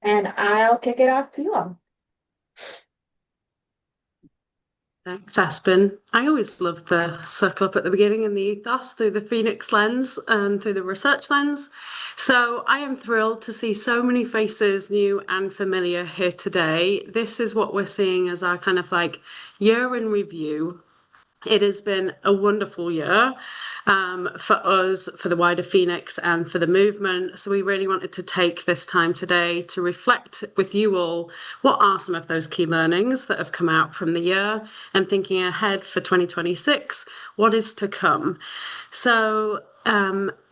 And I'll kick it off to you all. Thanks, Aspen. I always love the circle up at the beginning and the ethos through the Phoenix lens and through the research lens. So I am thrilled to see so many faces, new and familiar, here today. This is what we're seeing as our kind of like year in review. It has been a wonderful year for us, for the wider Phoenix, and for the movement. So, we really wanted to take this time today to reflect with you all what are some of those key learnings that have come out from the year and thinking ahead for 2026, what is to come. So,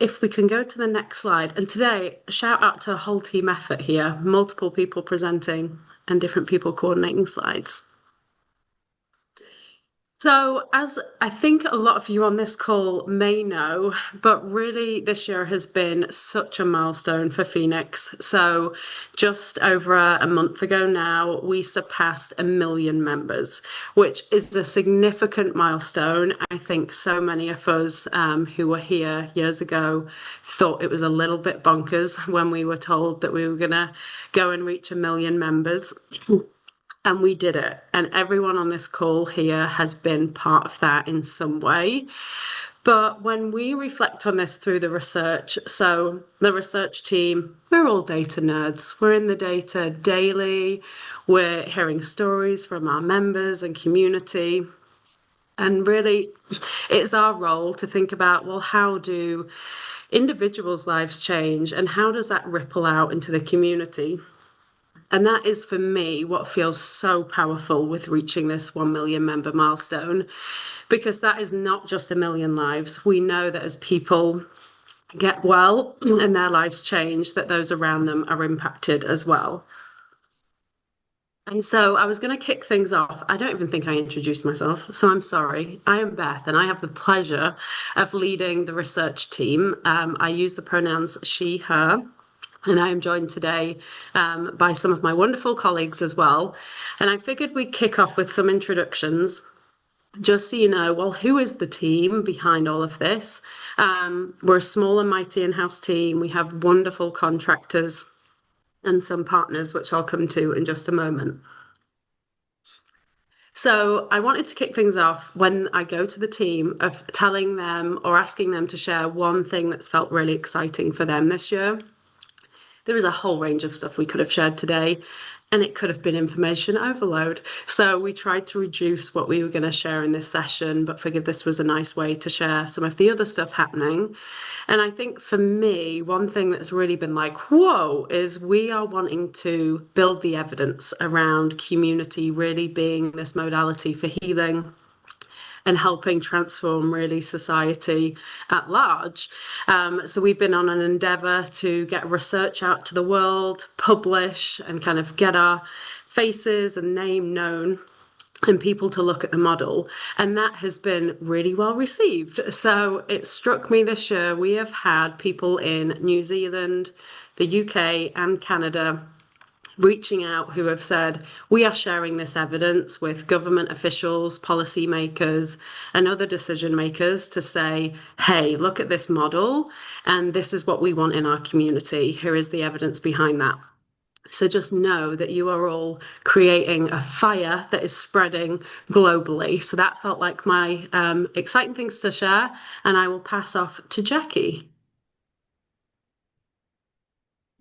if we can go to the next slide, and today, shout out to a whole team effort here, multiple people presenting and different people coordinating slides. So, as I think a lot of you on this call may know, but really this year has been such a milestone for Phoenix. So, just over a month ago now, we surpassed 1 million members, which is a significant milestone. I think so many of us who were here years ago thought it was a little bit bonkers when we were told that we were going to go and reach 1 million members. And we did it. And everyone on this call here has been part of that in some way. But when we reflect on this through the research, so the research team, we're all data nerds. We're in the data daily. We're hearing stories from our members and community. And really, it's our role to think about, well, how do individuals' lives change and how does that ripple out into the community? And that is for me what feels so powerful with reaching this 1 million member milestone, because that is not just 1 million lives. We know that as people get well and their lives change, that those around them are impacted as well. And so I was going to kick things off. I don't even think I introduced myself, so I'm sorry. I am Beth, and I have the pleasure of leading the research team. I use the pronouns she, her. And I am joined today by some of my wonderful colleagues as well. And I figured we'd kick off with some introductions, just so you know, well, who is the team behind all of this? We're a small and mighty in-house team. We have wonderful contractors and some partners, which I'll come to in just a moment. So I wanted to kick things off when I go to the team of telling them or asking them to share one thing that's felt really exciting for them this year. There is a whole range of stuff we could have shared today, and it could have been information overload. So we tried to reduce what we were going to share in this session, but figured this was a nice way to share some of the other stuff happening. And I think for me, one thing that's really been like, whoa, is we are wanting to build the evidence around community really being this modality for healing and helping transform really society at large. So we've been on an endeavour to get research out to the world, publish, and kind of get our faces and name known and people to look at the model. And that has been really well received. So it struck me this year, we have had people in New Zealand, the UK, and Canada reaching out who have said, we are sharing this evidence with government officials, policymakers, and other decision makers to say, hey, look at this model, and this is what we want in our community. Here is the evidence behind that. So just know that you are all creating a fire that is spreading globally. So that felt like my exciting things to share, and I will pass off to Jackie.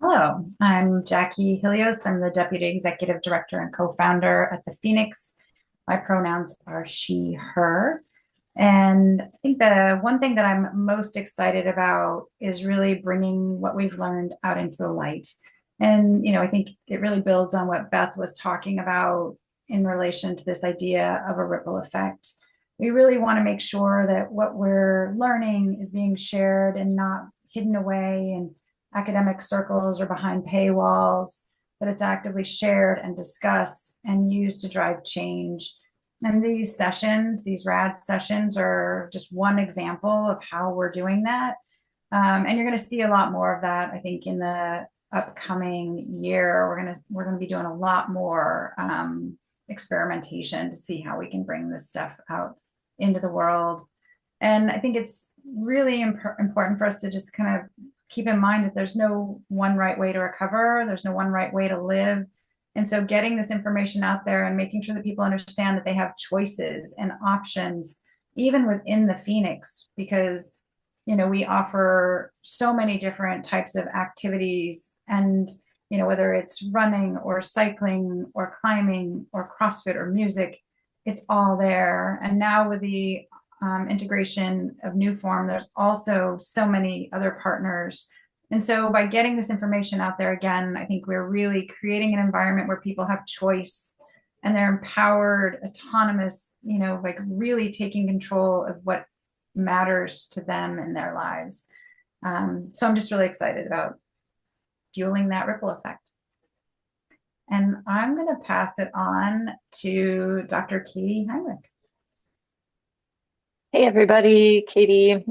Hello, I'm Jackie Hilios. I'm the Deputy Executive Director and co-founder at the Phoenix. My pronouns are she, her. And I think the one thing that I'm most excited about is really bringing what we've learned out into the light. And, I think it really builds on what Beth was talking about in relation to this idea of a ripple effect. We really want to make sure that what we're learning is being shared and not hidden away in academic circles or behind paywalls, but it's actively shared and discussed and used to drive change. And these sessions, these RAD sessions, are just one example of how we're doing that. And you're going to see a lot more of that, I think, in the upcoming year. We're going to be doing a lot more experimentation to see how we can bring this stuff out into the world. And I think it's really important for us to just kind of keep in mind that there's no one right way to recover, there's no one right way to live. And so getting this information out there and making sure that people understand that they have choices and options, even within the Phoenix, because we offer so many different types of activities, and whether it's running or cycling or climbing or CrossFit or music, it's all there. And now with the integration of Newform, there's also so many other partners. And so by getting this information out there, again, I think we're really creating an environment where people have choice and they're empowered, autonomous, like really taking control of what matters to them in their lives. So I'm just really excited about fueling that ripple effect. And I'm going to pass it on to Dr. Katie Heinrich. Hey everybody, Katie.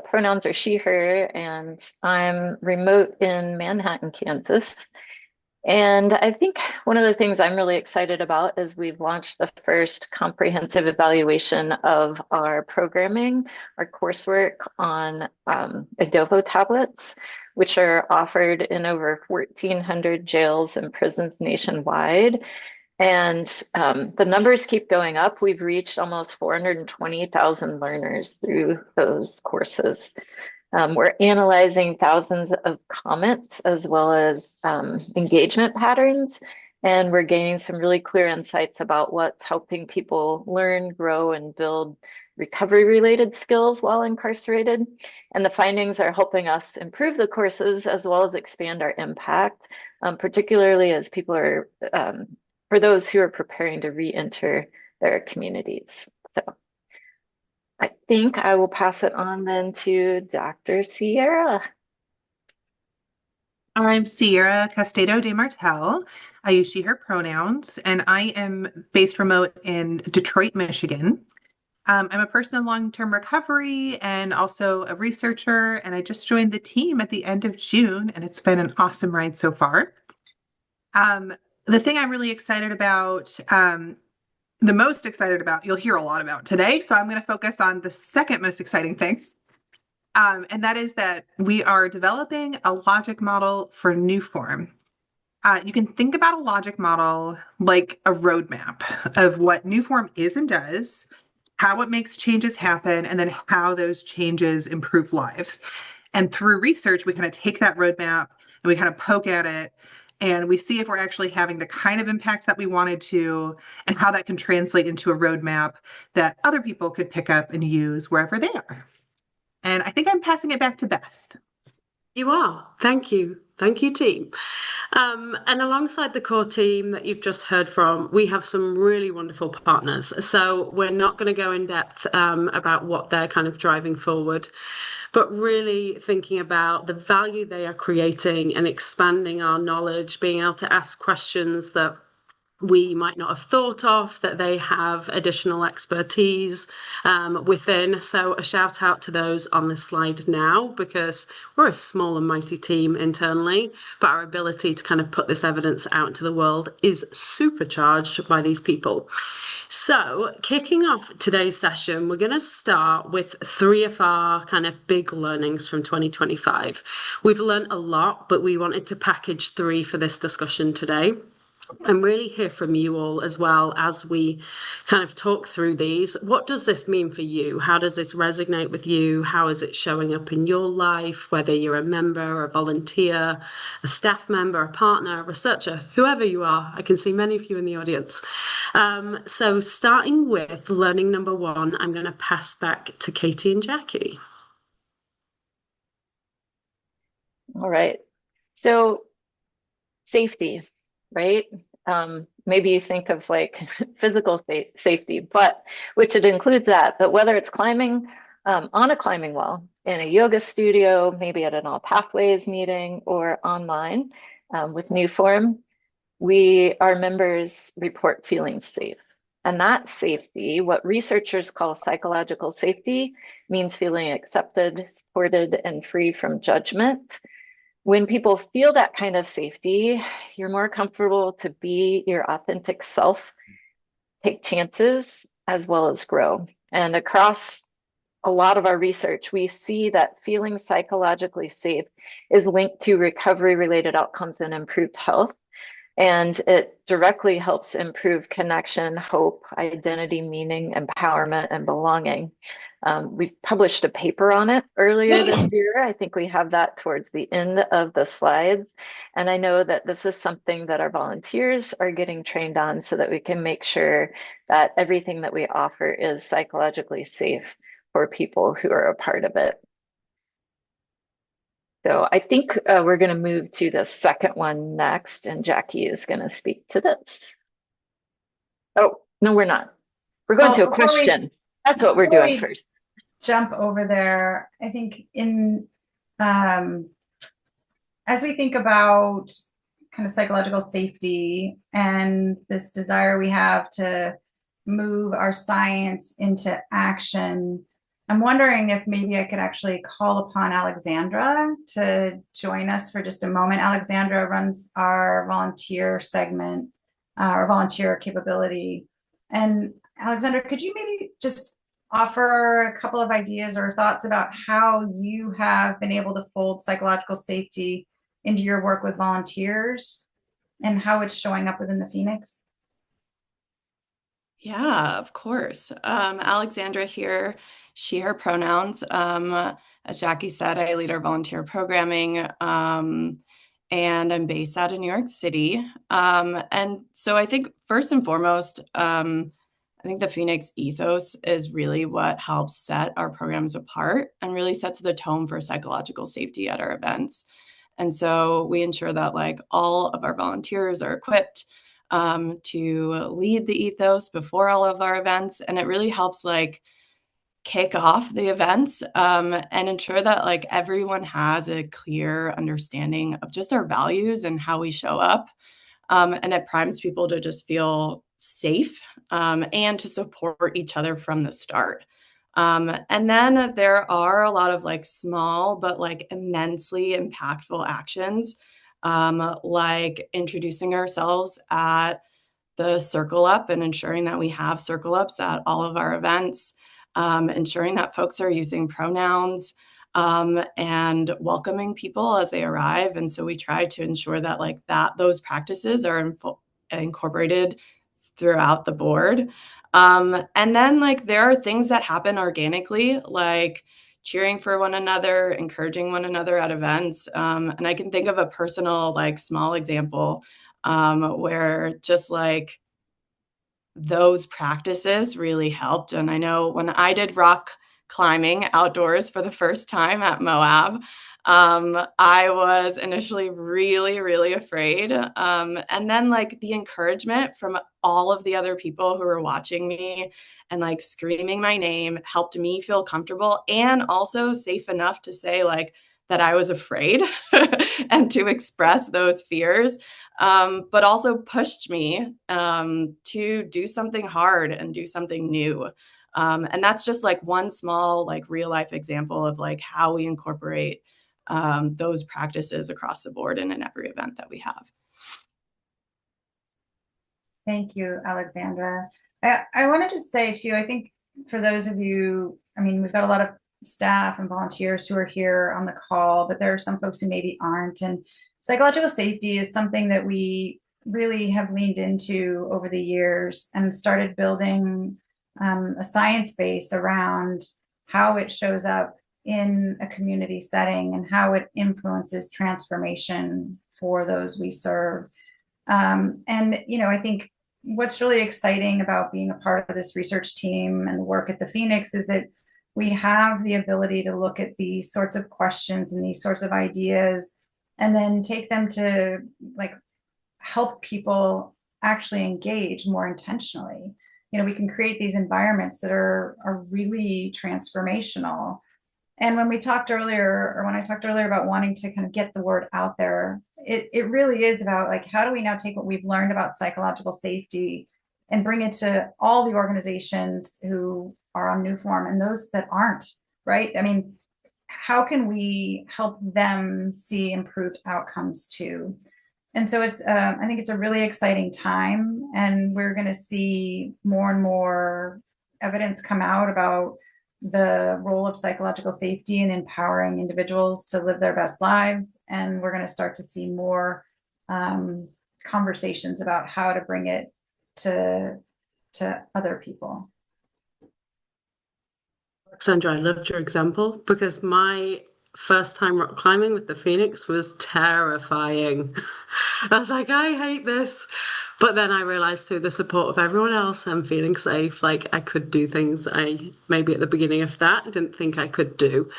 Pronouns are she, her, and I'm remote in Manhattan, Kansas. And I think one of the things I'm really excited about is we've launched the first comprehensive evaluation of our programming, our coursework on Adovo tablets, which are offered in over 1,400 jails and prisons nationwide. And the numbers keep going up. We've reached almost 420,000 learners through those courses. We're analyzing thousands of comments as well as engagement patterns, and we're gaining some really clear insights about what's helping people learn, grow, and build recovery-related skills while incarcerated. And the findings are helping us improve the courses as well as expand our impact, particularly as people are for those who are preparing to re-enter their communities. So I think I will pass it on then to Dr. Sierra. I'm Sierra Castedo de Martel. I use she, her pronouns, and I am based remote in Detroit, Michigan. I'm a person in long-term recovery and also a researcher, and I just joined the team at the end of June, and it's been an awesome ride so far. The thing I'm really excited about, the most excited about, you'll hear a lot about today, so I'm going to focus on the second most exciting thing. And that is that we are developing a logic model for Newform. You can think about a logic model like a roadmap of what Newform is and does, how it makes changes happen, and then how those changes improve lives. And through research, we kind of take that roadmap and we kind of poke at it, and we see if we're actually having the kind of impact that we wanted to, and how that can translate into a roadmap that other people could pick up and use wherever they are. And I think I'm passing it back to Beth. You are. Thank you. Thank you, team. And alongside the core team that you've just heard from, we have some really wonderful partners. So we're not going to go in depth about what they're kind of driving forward, but really thinking about the value they are creating and expanding our knowledge, being able to ask questions that we might not have thought of, that they have additional expertise within. So a shout out to those on this slide now, because we're a small and mighty team internally, but our ability to kind of put this evidence out into the world is supercharged by these people. So kicking off today's session, we're going to start with 3 of our kind of big learnings from 2025. We've learned a lot, but we wanted to package 3 for this discussion today, and really hear from you all as well as we kind of talk through these. What does this mean for you? How does this resonate with you? How is it showing up in your life, whether you're a member, a volunteer, a staff member, a partner, a researcher, whoever you are? I can see many of you in the audience. So starting with learning number 1, I'm going to pass back to Katie and Jackie. All right. So safety. Right? Maybe you think of like physical safety, but which it includes that. But whether it's climbing on a climbing wall, in a yoga studio, maybe at an All Pathways meeting, or online with Newform, our members report feeling safe. And that safety, what researchers call psychological safety, means feeling accepted, supported, and free from judgment. When people feel that kind of safety, you're more comfortable to be your authentic self, take chances, as well as grow. And across a lot of our research, we see that feeling psychologically safe is linked to recovery-related outcomes and improved health. And it directly helps improve connection, hope, identity, meaning, empowerment, and belonging. We've published a paper on it earlier this year. I think we have that towards the end of the slides. And I know that this is something that our volunteers are getting trained on so that we can make sure that everything that we offer is psychologically safe for people who are a part of it. So I think we're going to move to the second one next, and Jackie is going to speak to this. Oh, no, we're not. We're going to a question. That's what we're doing first. Jump over there. I think in as we think about kind of psychological safety and this desire we have to move our science into action, I'm wondering if maybe I could actually call upon Alexandra to join us for just a moment. Alexandra runs our volunteer segment, our volunteer capability. And Alexandra, could you maybe just offer a couple of ideas or thoughts about how you have been able to fold psychological safety into your work with volunteers and how it's showing up within the Phoenix? Yeah, of course. Alexandra here, she, her pronouns. As Jackie said, I lead our volunteer programming, and I'm based out of New York City. And so I think first and foremost, I think the Phoenix ethos is really what helps set our programs apart and really sets the tone for psychological safety at our events. And so we ensure that like all of our volunteers are equipped to lead the ethos before all of our events. And it really helps like kick off the events and ensure that like everyone has a clear understanding of just our values and how we show up. And it primes people to just feel safe and to support each other from the start. And then there are a lot of like small but like immensely impactful actions, like introducing ourselves at the Circle Up and ensuring that we have Circle Ups at all of our events, ensuring that folks are using pronouns, and welcoming people as they arrive. And so we try to ensure that like those practices are incorporated throughout the board. And then like there are things that happen organically, like cheering for one another, encouraging one another at events. And I can think of a personal, like small example where just like those practices really helped. And I know when I did rock climbing outdoors for the first time at Moab, I was initially really, really afraid. And then like the encouragement from all of the other people who were watching me and like screaming my name helped me feel comfortable and also safe enough to say like that I was afraid and to express those fears, but also pushed me to do something hard and do something new. And that's just like one small like real life example of like how we incorporate those practices across the board and in every event that we have. Thank you, Alexandra. I wanted to say too, I think for those of you, I mean, we've got a lot of staff and volunteers who are here on the call, but there are some folks who maybe aren't. And psychological safety is something that we really have leaned into over the years and started building a science base around how it shows up in a community setting and how it influences transformation for those we serve. And, you know, I think what's really exciting about being a part of this research team and work at the Phoenix is that we have the ability to look at these sorts of questions and these sorts of ideas and then take them to like help people actually engage more intentionally. You know, we can create these environments that are really transformational. And when we talked earlier, or when I talked earlier about wanting to kind of get the word out there, it really is about like, how do we now take what we've learned about psychological safety and bring it to all the organizations who are on Newform and those that aren't, right? I mean, how can we help them see improved outcomes too? And so it's, I think it's a really exciting time, and we're going to see more and more evidence come out about the role of psychological safety in empowering individuals to live their best lives. And we're going to start to see more conversations about how to bring it to other people. Alexandra, I loved your example because my first time rock climbing with the Phoenix was terrifying. I was like, I hate this. But then I realized through the support of everyone else and feeling safe, like I could do things I maybe at the beginning of that didn't think I could do.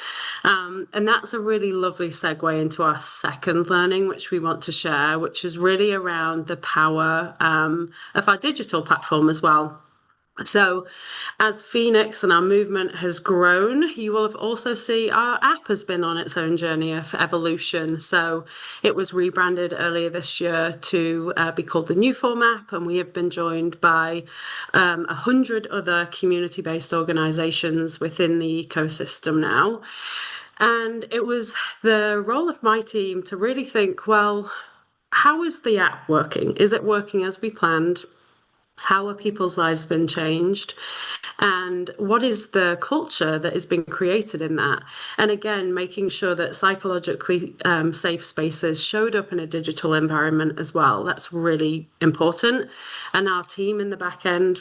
And that's a really lovely segue into our second learning, which we want to share, which is really around the power of our digital platform as well. So as Phoenix and our movement has grown, you will have also see our app has been on its own journey of evolution. So it was rebranded earlier this year to be called the Newform app, and we have been joined by 100 other community-based organizations within the ecosystem now. And it was the role of my team to really think, well, how is the app working? Is it working as we planned? How are people's lives been changed? And what is the culture that has been created in that? And again, making sure that psychologically safe spaces showed up in a digital environment as well. That's really important. And our team in the back end,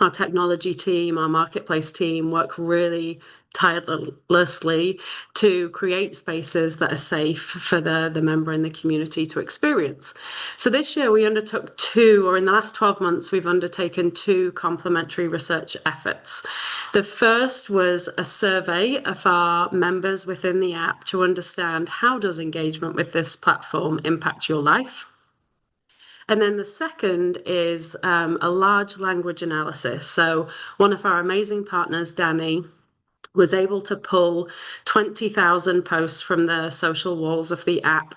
our technology team, our marketplace team work really tirelessly to create spaces that are safe for the member in the community to experience. So this year we undertook in the last 12 months, we've undertaken 2 complementary research efforts. The first was a survey of our members within the app to understand how does engagement with this platform impact your life? And then the second is a large language analysis. So one of our amazing partners, Danny, was able to pull 20,000 posts from the social walls of the app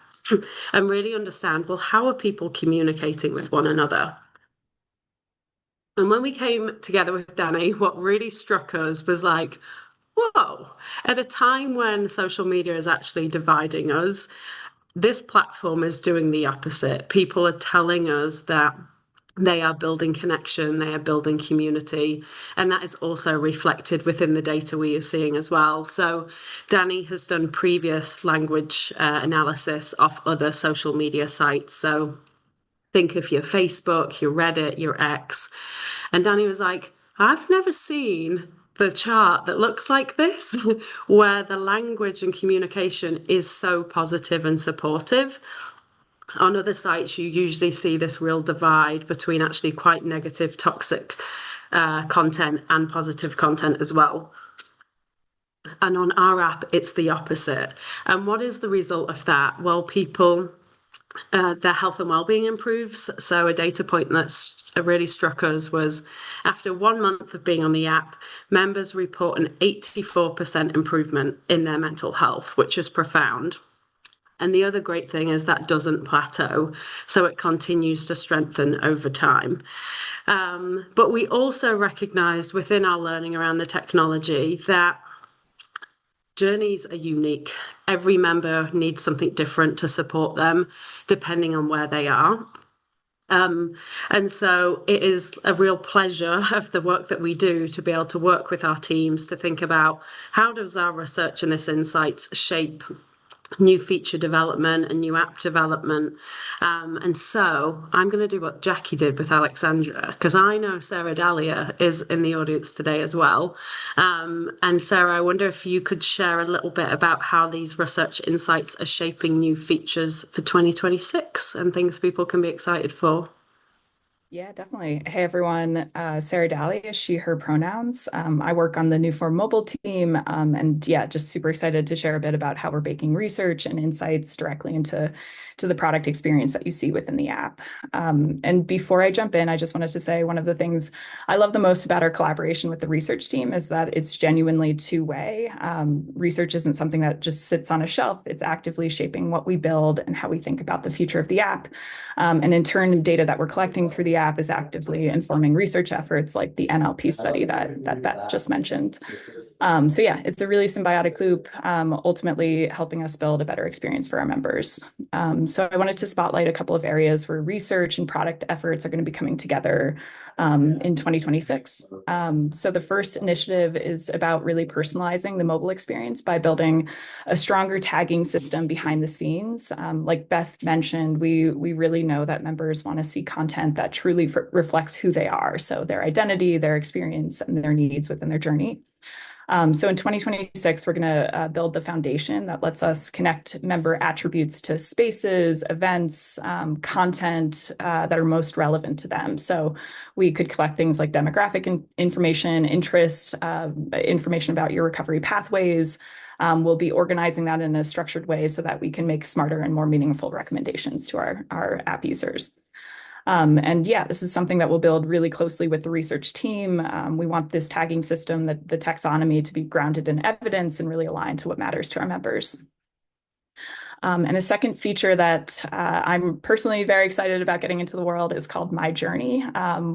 and really understand, well, how are people communicating with one another? And when we came together with Danny, what really struck us was like, whoa, at a time when social media is actually dividing us, this platform is doing the opposite. People are telling us that they are building connection, they are building community, and that is also reflected within the data we are seeing as well. So Danny has done previous language analysis of other social media sites. So think of your Facebook, your Reddit, your X. And Danny was like, I've never seen the chart that looks like this, where the language and communication is so positive and supportive. On other sites, you usually see this real divide between actually quite negative, toxic content and positive content as well. And on our app, it's the opposite. And what is the result of that? Well, people, their health and well-being improves. So a data point that's really struck us was after 1 month of being on the app, members report an 84% improvement in their mental health, which is profound. And the other great thing is that doesn't plateau, so it continues to strengthen over time. But we also recognized within our learning around the technology that journeys are unique. Every member needs something different to support them, depending on where they are. And so it is a real pleasure of the work that we do to be able to work with our teams to think about how does our research and this insights shape new feature development and new app development. And so I'm going to do what Jackie did with Alexandra, because I know Sarah Dahlia is in the audience today as well. And Sarah, I wonder if you could share a little bit about how these research insights are shaping new features for 2026 and things people can be excited for. Yeah, definitely. Hey, everyone. Sarah Dahlia, she, her pronouns. I work on the Newform mobile team. And yeah, just super excited to share a bit about how we're baking research and insights directly into the product experience that you see within the app. And before I jump in, I just wanted to say one of the things I love the most about our collaboration with the research team is that it's genuinely two-way. Research isn't something that just sits on a shelf. It's actively shaping what we build and how we think about the future of the app. And in turn, data that we're collecting through the app is actively informing research efforts like the NLP study that Beth just mentioned. So yeah, it's a really symbiotic loop, ultimately helping us build a better experience for our members. So I wanted to spotlight a couple of areas where research and product efforts are going to be coming together in 2026. So the first initiative is about really personalizing the mobile experience by building a stronger tagging system behind the scenes. Like Beth mentioned, we really know that members want to see content that truly reflects who they are. So their identity, their experience, and their needs within their journey. So in 2026, we're going to build the foundation that lets us connect member attributes to spaces, events, content that are most relevant to them. So we could collect things like demographic information, interest, information about your recovery pathways. We'll be organizing that in a structured way so that we can make smarter and more meaningful recommendations to our app users. And yeah, this is something that we'll build really closely with the research team. We want this tagging system, the taxonomy, to be grounded in evidence and really aligned to what matters to our members. And a second feature that I'm personally very excited about getting into the world is called My Journey.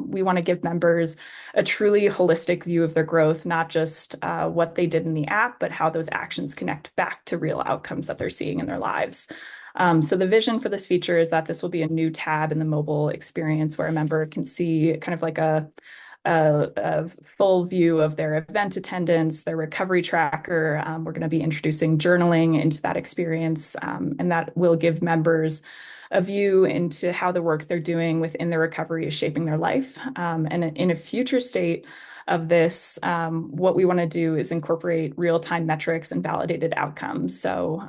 We want to give members a truly holistic view of their growth, not just what they did in the app, but how those actions connect back to real outcomes that they're seeing in their lives. So the vision for this feature is that this will be a new tab in the mobile experience where a member can see kind of like a full view of their event attendance, their recovery tracker. We're going to be introducing journaling into that experience, and that will give members a view into how the work they're doing within their recovery is shaping their life. And in a future state of this, what we want to do is incorporate real-time metrics and validated outcomes. So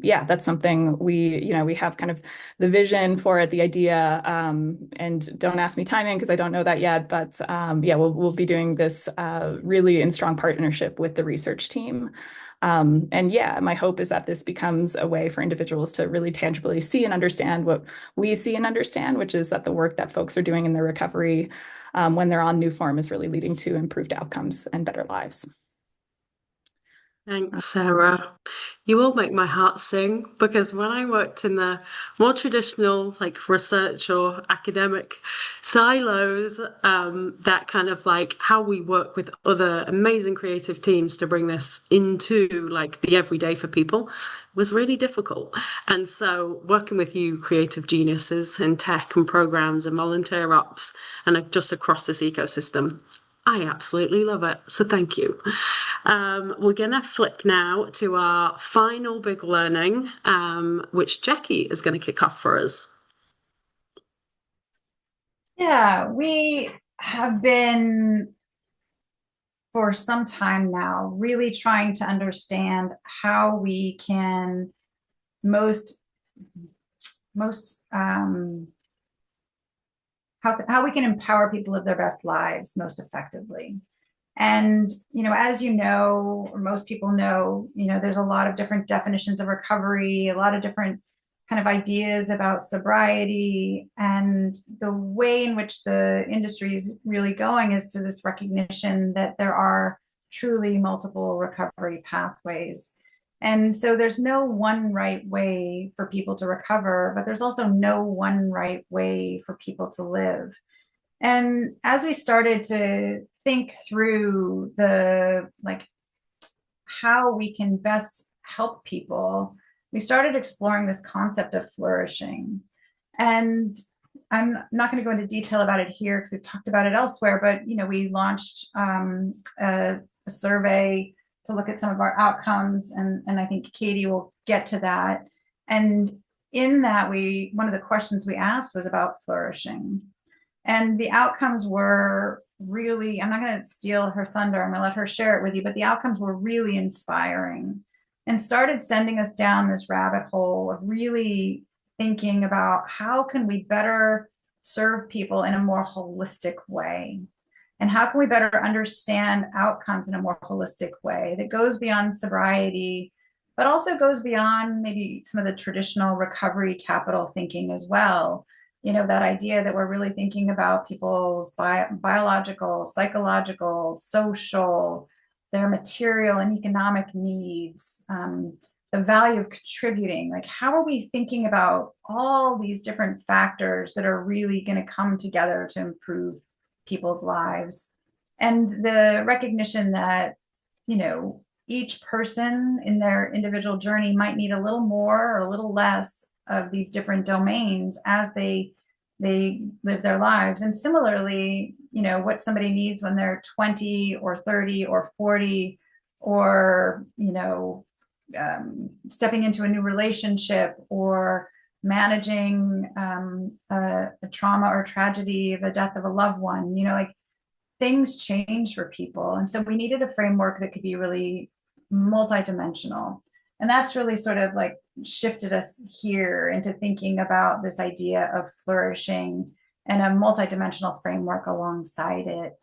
yeah, that's something we have kind of the vision for it, the idea, and don't ask me timing because I don't know that yet, but yeah, we'll be doing this really in strong partnership with the research team. And yeah, my hope is that this becomes a way for individuals to really tangibly see and understand what we see and understand, which is that the work that folks are doing in their recovery when they're on Newform is really leading to improved outcomes and better lives. Thanks, Sarah. You all make my heart sing because when I worked in the more traditional, like research or academic silos, that kind of like how we work with other amazing creative teams to bring this into like the everyday for people was really difficult. And so working with you creative geniuses in tech and programs and volunteer ops and just across this ecosystem, I absolutely love it. So thank you. We're going to flip now to our final big learning, which Jackie is going to kick off for us. Yeah, we have been for some time now really trying to understand how we can how we can empower people to live their best lives most effectively. And, as you know, or most people know, there's a lot of different definitions of recovery, a lot of different kind of ideas about sobriety, and the way in which the industry is really going is to this recognition that there are truly multiple recovery pathways. And so there's no one right way for people to recover, but there's also no one right way for people to live. And as we started to think through how we can best help people, we started exploring this concept of flourishing. And I'm not going to go into detail about it here because we've talked about it elsewhere, but we launched a survey to look at some of our outcomes, and I think Katie will get to that. And in that, one of the questions we asked was about flourishing. And the outcomes were really, I'm not going to steal her thunder, I'm going to let her share it with you, but the outcomes were really inspiring and started sending us down this rabbit hole of really thinking about how can we better serve people in a more holistic way? And how can we better understand outcomes in a more holistic way that goes beyond sobriety, but also goes beyond maybe some of the traditional recovery capital thinking as well? That idea that we're really thinking about people's biological, psychological, social, their material and economic needs, the value of contributing. Like, how are we thinking about all these different factors that are really going to come together to improve people's lives? And the recognition that each person in their individual journey might need a little more or a little less of these different domains as they live their lives. And similarly, what somebody needs when they're 20 or 30 or 40, or stepping into a new relationship, or managing a trauma or tragedy, the death of a loved one, things change for people. And so we needed a framework that could be really multidimensional. And that's really sort of like shifted us here into thinking about this idea of flourishing and a multidimensional framework alongside it.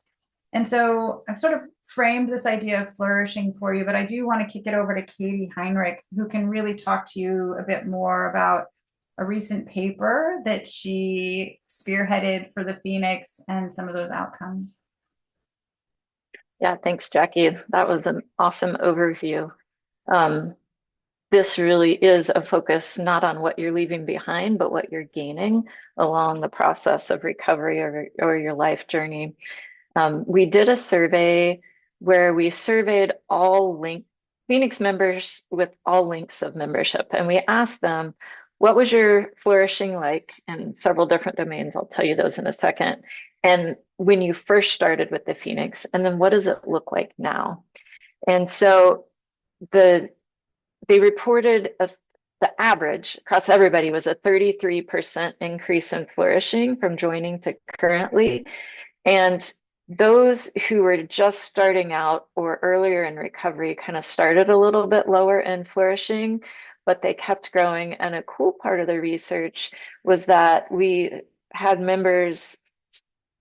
And so I've sort of framed this idea of flourishing for you, but I do want to kick it over to Katie Heinrich, who can really talk to you a bit more about a recent paper that she spearheaded for the Phoenix and some of those outcomes. Yeah, thanks, Jackie. That was an awesome overview. This really is a focus not on what you're leaving behind, but what you're gaining along the process of recovery or your life journey. We did a survey where we surveyed all Phoenix members with all links of membership, and we asked them, what was your flourishing like in several different domains? I'll tell you those in a second. And when you first started with the Phoenix, and then what does it look like now? And so they reported the average across everybody was a 33% increase in flourishing from joining to currently. And those who were just starting out or earlier in recovery kind of started a little bit lower in flourishing, but they kept growing. And a cool part of the research was that we had members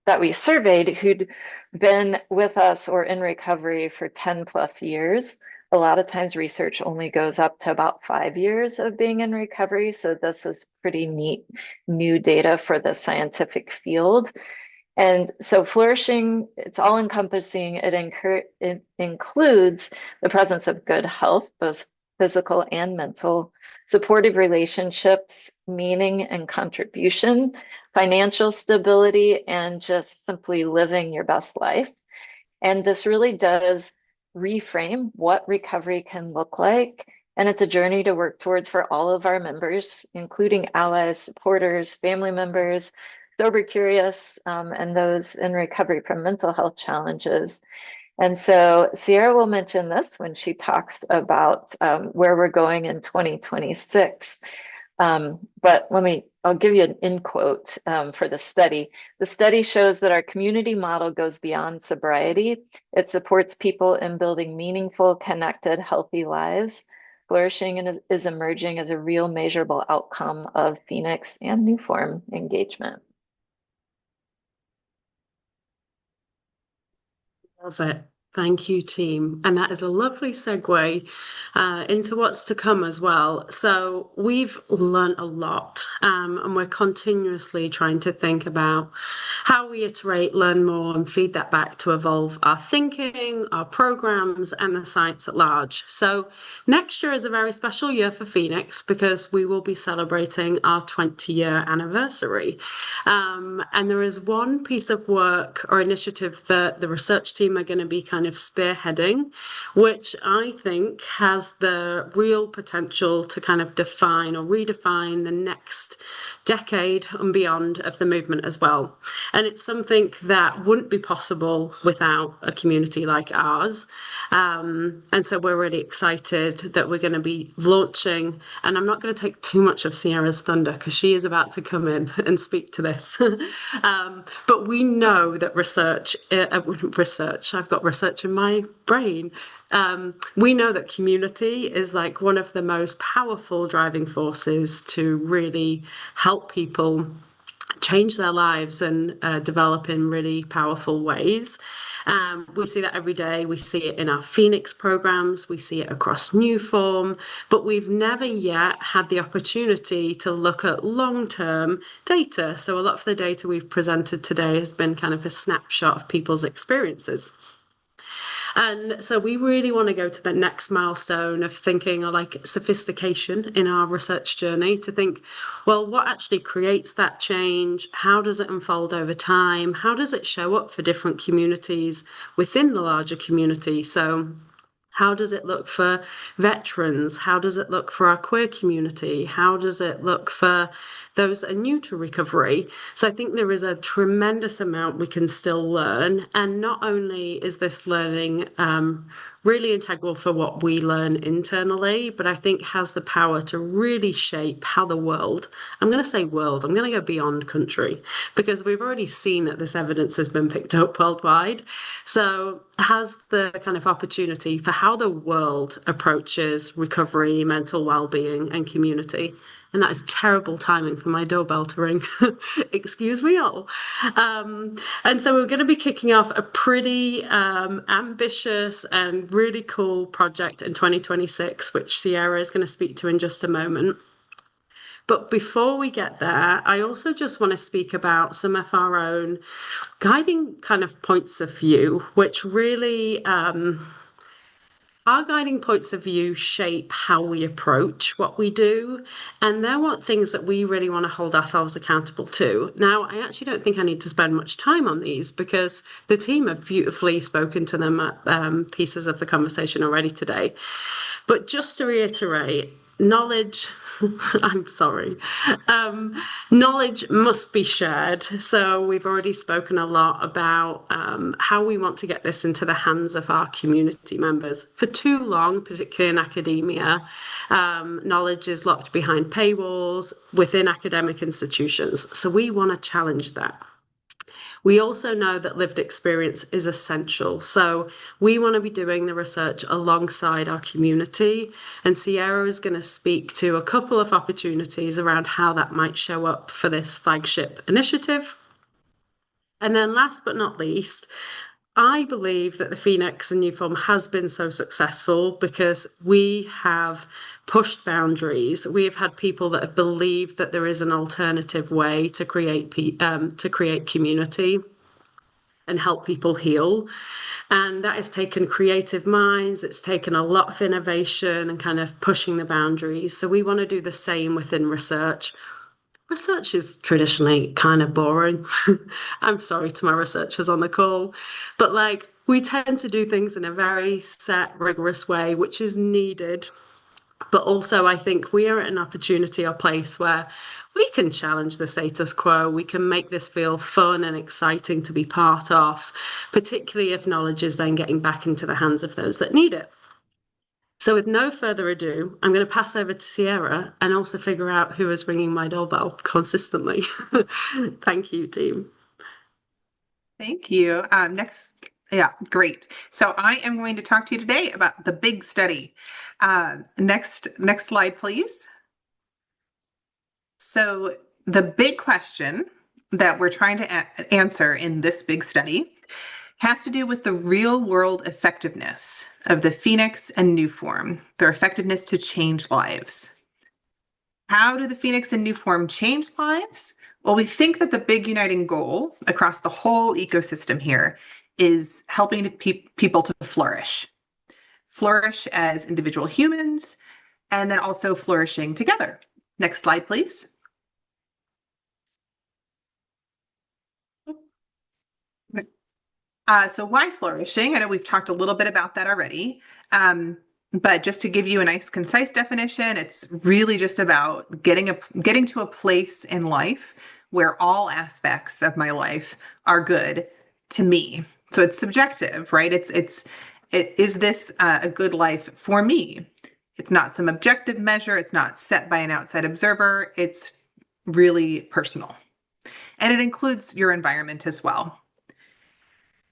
that we surveyed who'd been with us or in recovery for 10 plus years. A lot of times research only goes up to about 5 years of being in recovery. So this is pretty neat new data for the scientific field. And so flourishing, it's all encompassing. It includes the presence of good health, both physical and mental, supportive relationships, meaning and contribution, financial stability, and just simply living your best life. And this really does reframe what recovery can look like. And it's a journey to work towards for all of our members, including allies, supporters, family members, sober curious, and those in recovery from mental health challenges. And so Sierra will mention this when she talks about where we're going in 2026. But I'll give you an end quote for the study. The study shows that our community model goes beyond sobriety. It supports people in building meaningful, connected, healthy lives. Flourishing is emerging as a real measurable outcome of Phoenix and New Form engagement. Love it. Thank you, team. And that is a lovely segue into what's to come as well. So we've learned a lot, and we're continuously trying to think about how we iterate, learn more, and feed that back to evolve our thinking, our programs, and the science at large. So next year is a very special year for Phoenix because we will be celebrating our 20-year anniversary. And there is one piece of work or initiative that the research team are going to be kind of spearheading, which I think has the real potential to kind of define or redefine the next decade and beyond of the movement as well. And it's something that wouldn't be possible without a community like ours. And so we're really excited that we're going to be launching, and I'm not going to take too much of Sierra's thunder because she is about to come in and speak to this. But we know that research, I've got research in my brain. We know that community is like one of the most powerful driving forces to really help people change their lives and develop in really powerful ways. We see that every day. We see it in our Phoenix programs. We see it across New Form, but we've never yet had the opportunity to look at long-term data. So a lot of the data we've presented today has been kind of a snapshot of people's experiences. And so we really want to go to the next milestone of thinking or like sophistication in our research journey to think, well, what actually creates that change? How does it unfold over time? How does it show up for different communities within the larger community? So How does it look for veterans? How does it look for our queer community? How does it look for those that are new to recovery? So I think there is a tremendous amount we can still learn. And not only is this learning really integral for what we learn internally, but I think has the power to really shape how the world, I'm going to say world, I'm going to go beyond country, because we've already seen that this evidence has been picked up worldwide. So has the kind of opportunity for how the world approaches recovery, mental well-being, and community. And that is terrible timing for my doorbell to ring. Excuse me all. And so we're going to be kicking off a pretty ambitious and really cool project in 2026, which Sierra is going to speak to in just a moment. But before we get there, I also just want to speak about some of our own guiding kind of points of view, which really our guiding points of view shape how we approach what we do. And they're what things that we really want to hold ourselves accountable to. Now, I actually don't think I need to spend much time on these because the team have beautifully spoken to them at pieces of the conversation already today. But just to reiterate, knowledge, I'm sorry, knowledge must be shared. So we've already spoken a lot about how we want to get this into the hands of our community members. For too long, particularly in academia, knowledge is locked behind paywalls within academic institutions. So we want to challenge that. We also know that lived experience is essential. So we want to be doing the research alongside our community. And Sierra is going to speak to a couple of opportunities around how that might show up for this flagship initiative. And then last but not least, I believe that the Phoenix and Newform has been so successful because we have pushed boundaries. We have had people that have believed that there is an alternative way to create community and help people heal. And that has taken creative minds. It's taken a lot of innovation and kind of pushing the boundaries. So we want to do the same within research. Research is traditionally kind of boring. I'm sorry to my researchers on the call, but like we tend to do things in a very set, rigorous way, which is needed. But also I think we are at an opportunity or place where we can challenge the status quo. We can make this feel fun and exciting to be part of, particularly if knowledge is then getting back into the hands of those that need it. So with no further ado, I'm going to pass over to Sierra and also figure out who is ringing my doorbell consistently. Thank you, team. Thank you. Yeah, great. So I am going to talk to you today about the big study. Next slide, please. So the big question that we're trying to answer in this big study has to do with the real world effectiveness of the Phoenix and Newform, their effectiveness to change lives. How do the Phoenix and Newform change lives? Well, we think that the big uniting goal across the whole ecosystem here is helping people to flourish as individual humans, and then also flourishing together. Next slide, please. So why flourishing? I know we've talked a little bit about that already, but just to give you a nice, concise definition, it's really just about getting to a place in life where all aspects of my life are good to me. So it's subjective, right? Is this a good life for me? It's not some objective measure. It's not set by an outside observer. It's really personal. And it includes your environment as well.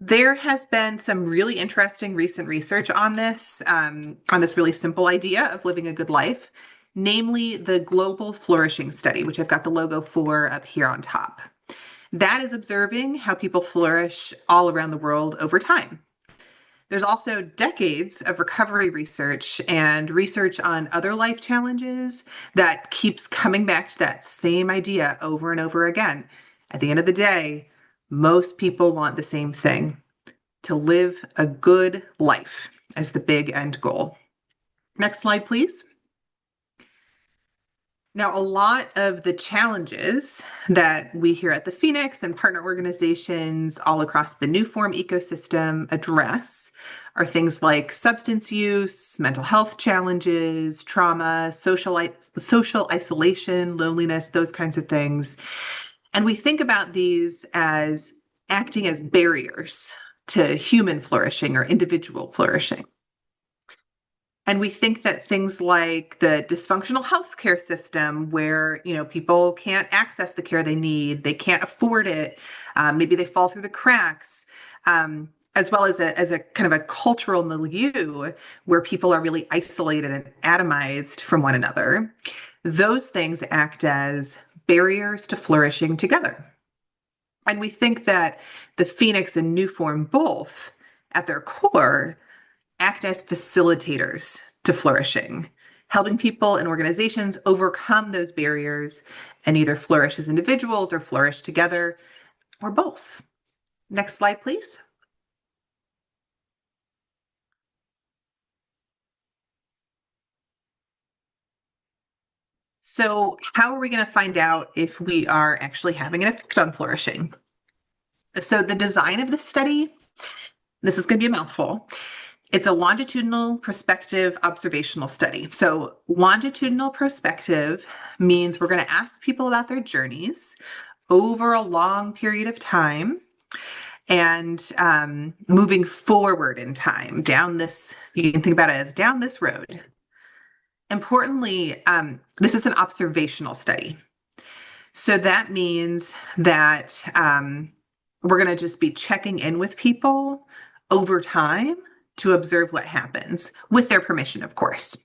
There has been some really interesting recent research on this really simple idea of living a good life, namely the Global Flourishing Study, which I've got the logo for up here on top. That is observing how people flourish all around the world over time. There's also decades of recovery research and research on other life challenges that keeps coming back to that same idea over and over again. At the end of the day, most people want the same thing, to live a good life as the big end goal. Next slide, please. Now, a lot of the challenges that we here at the Phoenix and partner organizations all across the New Form ecosystem address are things like substance use, mental health challenges, trauma, social isolation, loneliness, those kinds of things. And we think about these as acting as barriers to human flourishing or individual flourishing. And we think that things like the dysfunctional healthcare system, where people can't access the care they need, they can't afford it, maybe they fall through the cracks, as well as a kind of a cultural milieu where people are really isolated and atomized from one another. Those things act as barriers to flourishing together. And we think that the Phoenix and New Form both, at their core, act as facilitators to flourishing, helping people and organizations overcome those barriers and either flourish as individuals or flourish together, or both. Next slide, please. So how are we going to find out if we are actually having an effect on flourishing? So the design of the study, this is going to be a mouthful. It's a longitudinal prospective observational study. So longitudinal prospective means we're going to ask people about their journeys over a long period of time and moving forward in time down this, you can think about it as down this road. Importantly, this is an observational study. So that means that we're going to just be checking in with people over time to observe what happens, with their permission, of course.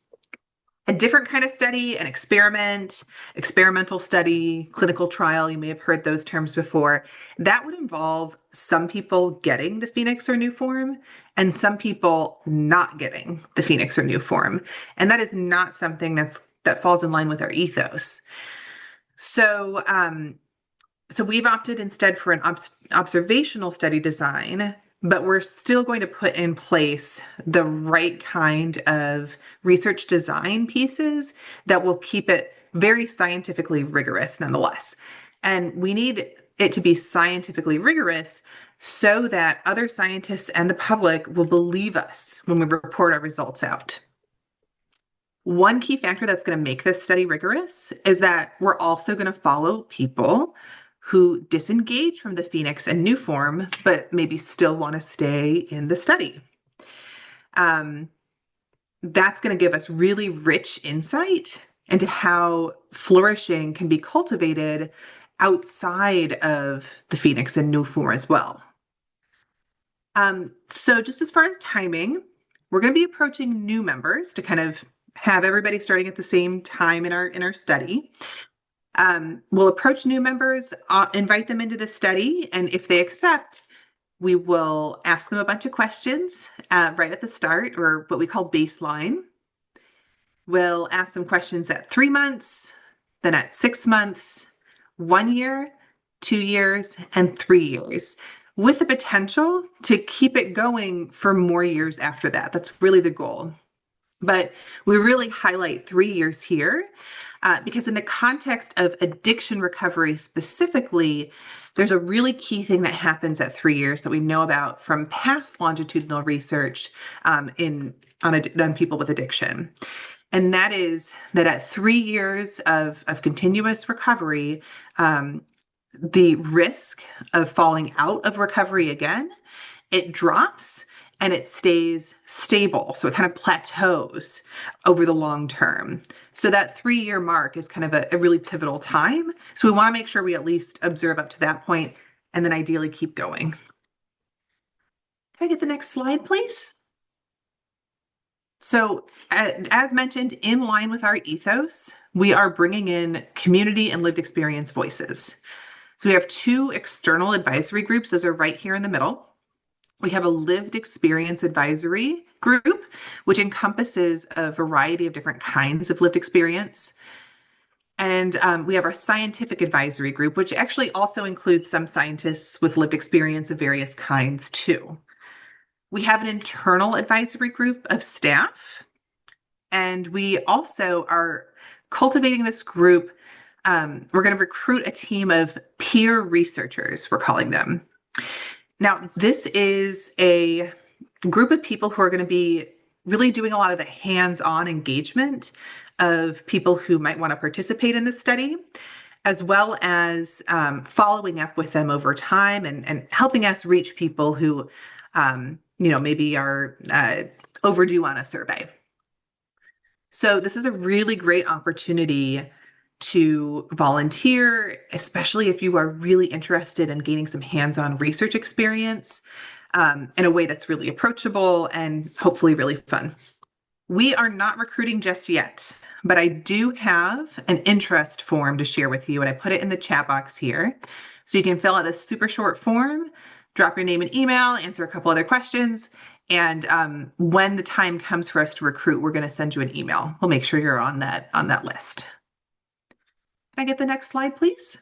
A different kind of study, an experiment, experimental study, clinical trial, you may have heard those terms before. That would involve some people getting the Phoenix or New Form and some people not getting the Phoenix or New Form. And that is not something that falls in line with our ethos. So we've opted instead for an observational study design, but we're still going to put in place the right kind of research design pieces that will keep it very scientifically rigorous nonetheless. And we need it to be scientifically rigorous so that other scientists and the public will believe us when we report our results out. One key factor that's going to make this study rigorous is that we're also going to follow people who disengage from the Phoenix and New Form, but maybe still want to stay in the study. That's going to give us really rich insight into how flourishing can be cultivated outside of the Phoenix and New Form as well. So just as far as timing, we're going to be approaching new members to kind of have everybody starting at the same time in our study. We'll approach new members, invite them into the study, and if they accept, we will ask them a bunch of questions right at the start, or what we call baseline. We'll ask them questions at 3 months, then at 6 months, 1 year, 2 years, and 3 years, with the potential to keep it going for more years after that. That's really the goal. But we really highlight 3 years here because in the context of addiction recovery specifically, there's a really key thing that happens at 3 years that we know about from past longitudinal research on people with addiction. And that is that at 3 years of continuous recovery, the risk of falling out of recovery again, it drops and it stays stable. So it kind of plateaus over the long term. So that 3-year mark is kind of a really pivotal time. So we want to make sure we at least observe up to that point and then ideally keep going. Can I get the next slide, please? So as mentioned, in line with our ethos, we are bringing in community and lived experience voices. So we have 2 external advisory groups. Those are right here in the middle. We have a lived experience advisory group, which encompasses a variety of different kinds of lived experience. And we have our scientific advisory group, which actually also includes some scientists with lived experience of various kinds too. We have an internal advisory group of staff, and we also are cultivating this group. We're going to recruit a team of peer researchers, we're calling them. Now, this is a group of people who are going to be really doing a lot of the hands-on engagement of people who might want to participate in this study, as well as following up with them over time and helping us reach people who, maybe are overdue on a survey. So this is a really great opportunity to volunteer, especially if you are really interested in gaining some hands-on research experience in a way that's really approachable and hopefully really fun. We are not recruiting just yet, but I do have an interest form to share with you, and I put it in the chat box here. So you can fill out this super short form, drop your name and email, answer a couple other questions, and when the time comes for us to recruit, we're going to send you an email. We'll make sure you're on that list. Can I get the next slide, please?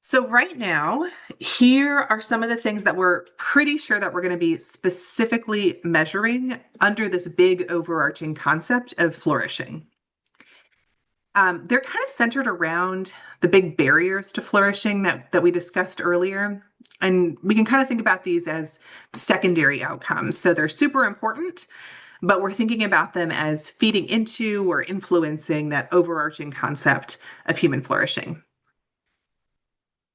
So right now, here are some of the things that we're pretty sure that we're going to be specifically measuring under this big overarching concept of flourishing. They're kind of centered around the big barriers to flourishing that we discussed earlier. And we can kind of think about these as secondary outcomes. So they're super important, but we're thinking about them as feeding into or influencing that overarching concept of human flourishing.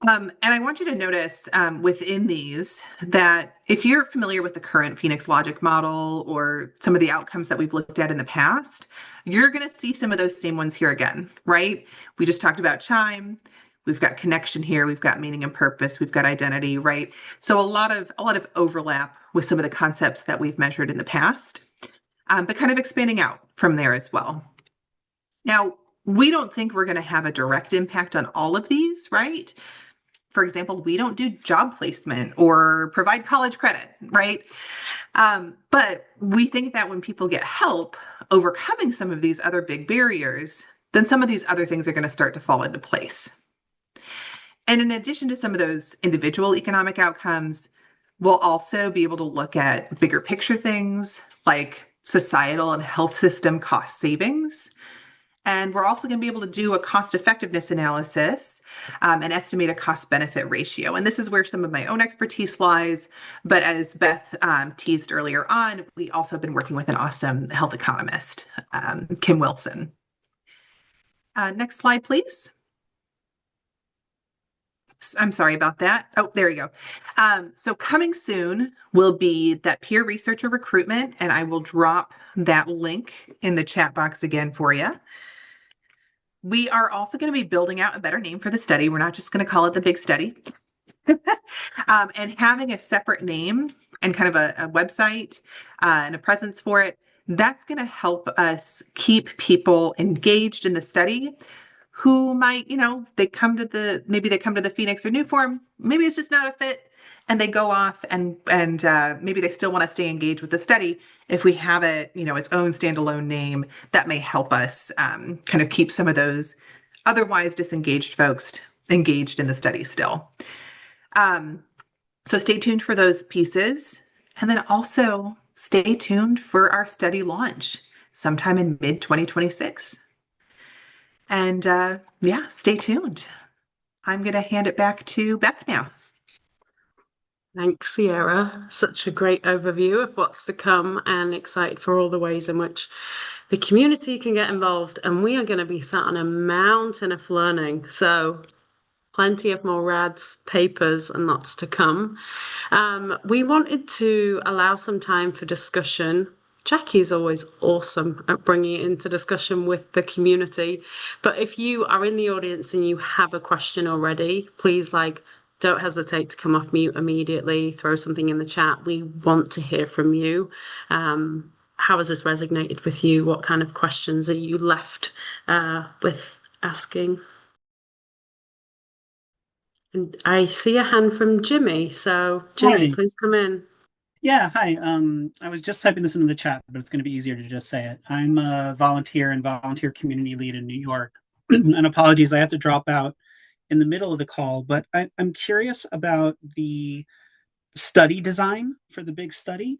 And I want you to notice within these that if you're familiar with the current Phoenix Logic model or some of the outcomes that we've looked at in the past, you're going to see some of those same ones here again, right? We just talked about chime. We've got connection here. We've got meaning and purpose. We've got identity, right? So a lot of overlap with some of the concepts that we've measured in the past, but kind of expanding out from there as well. Now, we don't think we're going to have a direct impact on all of these, right? For example, we don't do job placement or provide college credit, right? But we think that when people get help overcoming some of these other big barriers, then some of these other things are going to start to fall into place. And in addition to some of those individual economic outcomes, we'll also be able to look at bigger picture things like societal and health system cost savings. And we're also going to be able to do a cost effectiveness analysis and estimate a cost benefit ratio. And this is where some of my own expertise lies. But as Beth teased earlier on, we also have been working with an awesome health economist, Kim Wilson. Next slide, please. Oops, I'm sorry about that. Oh, there you go. So coming soon will be that peer researcher recruitment, and I will drop that link in the chat box again for you. We are also going to be building out a better name for the study. We're not just going to call it the big study. And having a separate name and kind of a website and a presence for it, that's going to help us keep people engaged in the study who might, maybe they come to the Phoenix or Newform, maybe it's just not a fit, and they go off and maybe they still want to stay engaged with the study. If we have it, its own standalone name, that may help us kind of keep some of those otherwise disengaged folks engaged in the study still. So stay tuned for those pieces. And then also stay tuned for our study launch sometime in mid-2026. And stay tuned. I'm going to hand it back to Beth now. Thanks, Sierra. Such a great overview of what's to come, and excited for all the ways in which the community can get involved. And we are going to be sat on a mountain of learning. So plenty of more RADs, papers, and lots to come. We wanted to allow some time for discussion. Jackie's always awesome at bringing it into discussion with the community. But if you are in the audience and you have a question already, please don't hesitate to come off mute immediately, throw something in the chat. We want to hear from you. How has this resonated with you? What kind of questions are you left with asking? And I see a hand from Jimmy. So Jimmy, Hi. please come in. Yeah, hi. I was just typing this into the chat, but it's going to be easier to just say it. I'm a volunteer and volunteer community lead in New York. And apologies, I had to drop out in the middle of the call, but I'm curious about the study design for the big study.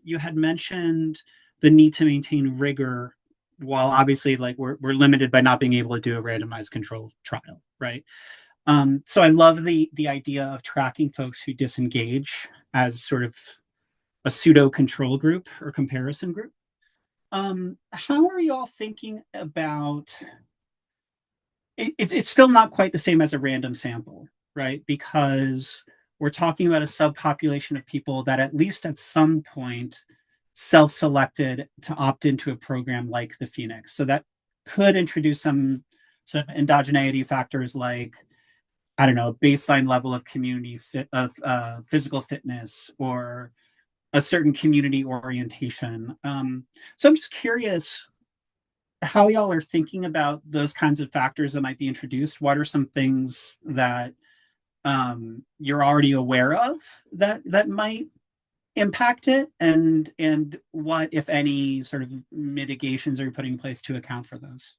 You had mentioned the need to maintain rigor while obviously like we're limited by not being able to do a randomized control trial, right? So I love the idea of tracking folks who disengage as sort of a pseudo control group or comparison group. How are y'all thinking about it's still not quite the same as a random sample, right? Because we're talking about a subpopulation of people that at least at some point self-selected to opt into a program like the Phoenix. So that could introduce some endogeneity factors like, I don't know, baseline level of physical fitness or a certain community orientation. So I'm just curious how y'all are thinking about those kinds of factors that might be introduced. What are some things that you're already aware of that might impact it, and what, if any, sort of mitigations are you putting in place to account for those?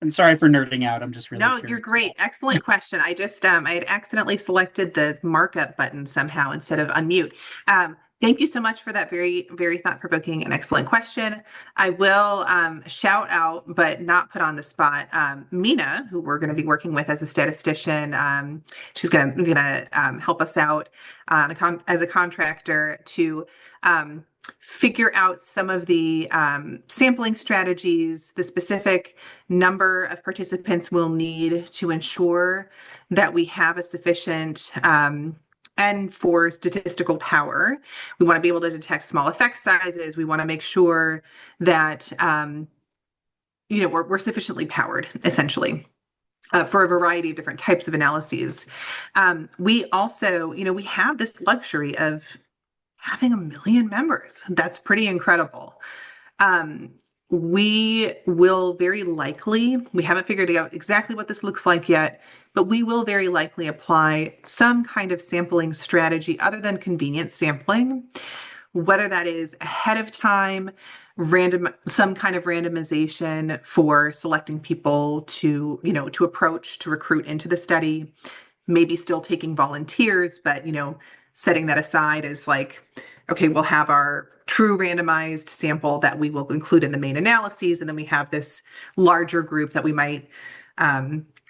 I'm sorry for nerding out. I'm just really No, curious. you're great. Excellent question. I just I had accidentally selected the markup button somehow instead of unmute. Thank you so much for that very, very thought-provoking and excellent question. I will shout out, but not put on the spot, Mina, who we're going to be working with as a statistician. She's going to help us out as a contractor to figure out some of the sampling strategies, the specific number of participants we'll need to ensure that we have a sufficient N for statistical power. We want to be able to detect small effect sizes. We want to make sure that we're sufficiently powered, essentially. For a variety of different types of analyses. We also, we have this luxury of having 1 million members. That's pretty incredible. We will very likely, we haven't figured out exactly what this looks like yet, but we will very likely apply some kind of sampling strategy other than convenience sampling, whether that is ahead of time, some kind of randomization for selecting people to approach, to recruit into the study, maybe still taking volunteers, but, setting that aside as like, okay, we'll have our true randomized sample that we will include in the main analyses. And then we have this larger group that we might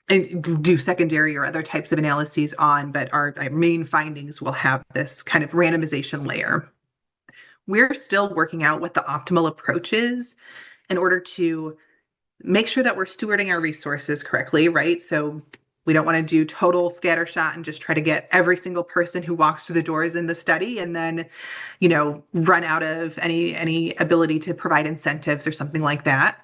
do secondary or other types of analyses on, but our main findings will have this kind of randomization layer. We're still working out what the optimal approach is in order to make sure that we're stewarding our resources correctly, right? So we don't want to do total scattershot and just try to get every single person who walks through the doors in the study and then, run out of any ability to provide incentives or something like that.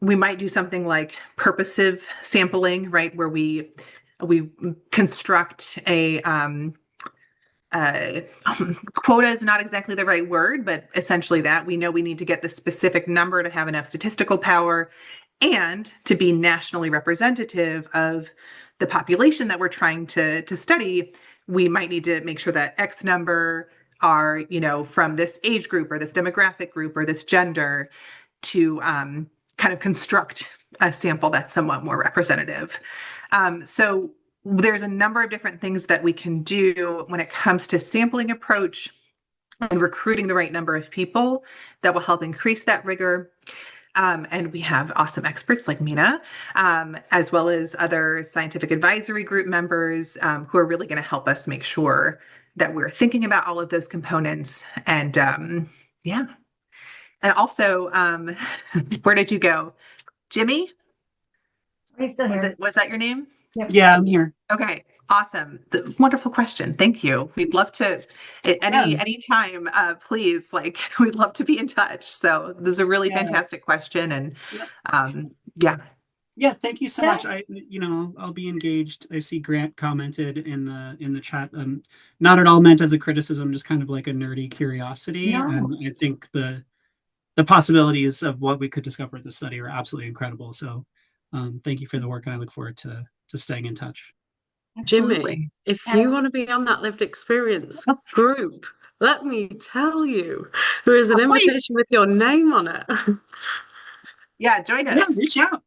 We might do something like purposive sampling, right, where we construct a quota is not exactly the right word, but essentially that we know we need to get the specific number to have enough statistical power and to be nationally representative of the population that we're trying to study. We might need to make sure that X number are, from this age group or this demographic group or this gender to kind of construct a sample that's somewhat more representative. So there's a number of different things that we can do when it comes to sampling approach and recruiting the right number of people that will help increase that rigor. And we have awesome experts like Mina, as well as other scientific advisory group members who are really going to help us make sure that we're thinking about all of those components. And yeah. And also, where did you go? Jimmy? Are you still here? Was that your name? Yep. Yeah, I'm here. Okay, awesome. Wonderful question. Thank you. We'd love to, any time, please, we'd love to be in touch. So this is a really fantastic question. And yeah. Yeah, thank you so much. I'll be engaged. I see Grant commented in the chat. Not at all meant as a criticism, just kind of like a nerdy curiosity. No. And I think the possibilities of what we could discover at the study are absolutely incredible. So thank you for the work, and I look forward to staying in touch. Jimmy, if you want to be on that lived experience group, let me tell you, there is an invitation with your name on it. Yeah, join us. Yeah, reach out.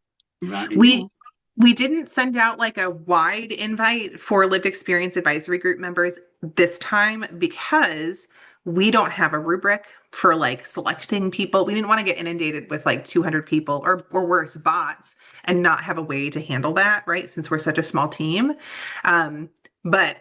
We didn't send out like a wide invite for lived experience advisory group members this time because we don't have a rubric for like selecting people. We didn't want to get inundated with like 200 people or worse, bots, and not have a way to handle that, right? Since we're such a small team. But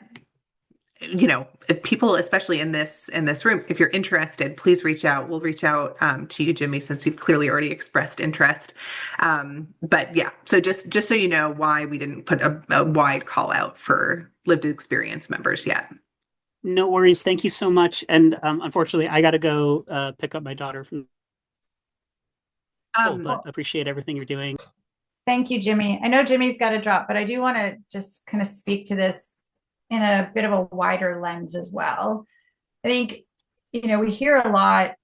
you know, if people, especially in this room, if you're interested, please reach out. We'll reach out to you, Jimmy, since you've clearly already expressed interest. But yeah, so just so you know why we didn't put a wide call out for lived experience members yet. No worries. Thank you so much. And unfortunately, I got to go pick up my daughter from school, but appreciate everything you're doing. Thank you, Jimmy. I know Jimmy's got to drop, but I do want to just kind of speak to this in a bit of a wider lens as well. I think, we hear a lot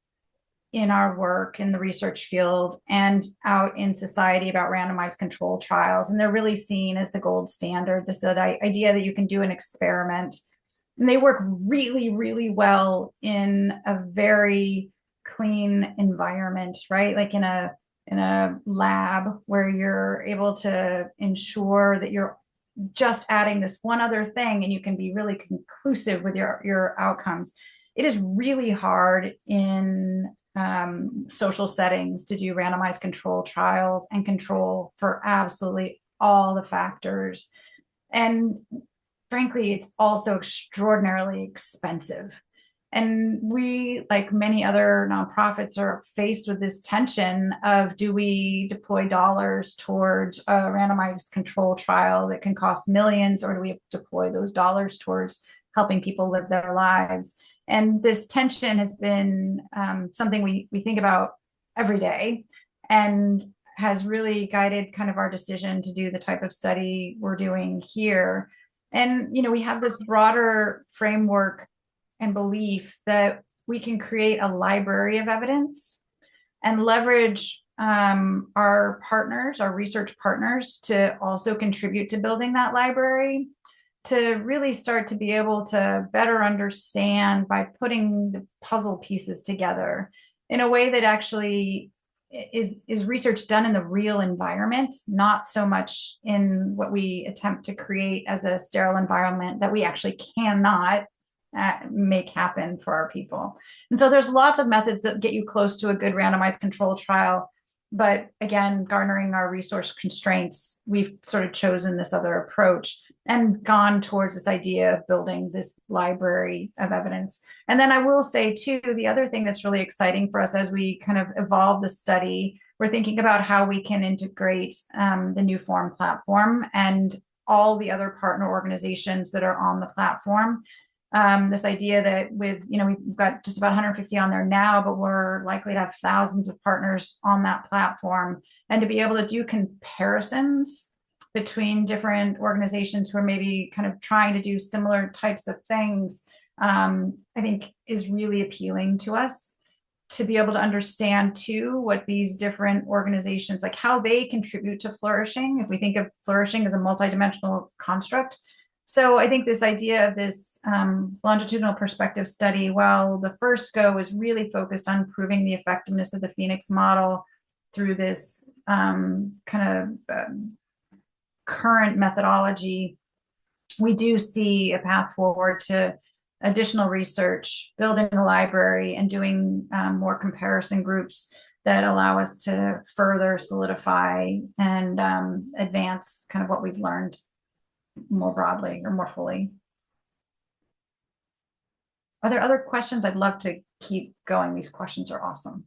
in our work in the research field and out in society about randomized control trials, and they're really seen as the gold standard. This idea that you can do an experiment, and they work really, really well in a very clean environment, right? Like in a lab where you're able to ensure that you're just adding this one other thing and you can be really conclusive with your outcomes. It is really hard in social settings to do randomized control trials and control for absolutely all the factors. And frankly, it's also extraordinarily expensive. And we, like many other nonprofits, are faced with this tension of, do we deploy dollars towards a randomized control trial that can cost millions, or do we deploy those dollars towards helping people live their lives? And this tension has been something we think about every day, and has really guided kind of our decision to do the type of study we're doing here. And, we have this broader framework and belief that we can create a library of evidence and leverage our partners, our research partners, to also contribute to building that library, to really start to be able to better understand by putting the puzzle pieces together in a way that actually is research done in the real environment, not so much in what we attempt to create as a sterile environment that we actually cannot make happen for our people. And so there's lots of methods that get you close to a good randomized control trial. But again, garnering our resource constraints, we've sort of chosen this other approach and gone towards this idea of building this library of evidence. And then I will say too, the other thing that's really exciting for us as we kind of evolve the study, we're thinking about how we can integrate the Newform platform and all the other partner organizations that are on the platform. This idea that with, we've got just about 150 on there now, but we're likely to have thousands of partners on that platform, and to be able to do comparisons between different organizations who are maybe kind of trying to do similar types of things, I think is really appealing to us, to be able to understand too what these different organizations, like how they contribute to flourishing, if we think of flourishing as a multidimensional construct. So I think this idea of this longitudinal perspective study, while the first go is really focused on proving the effectiveness of the Phoenix model through this kind of current methodology, we do see a path forward to additional research, building a library, and doing more comparison groups that allow us to further solidify and advance kind of what we've learned more broadly or more fully. Are there other questions? I'd love to keep going. These questions are awesome.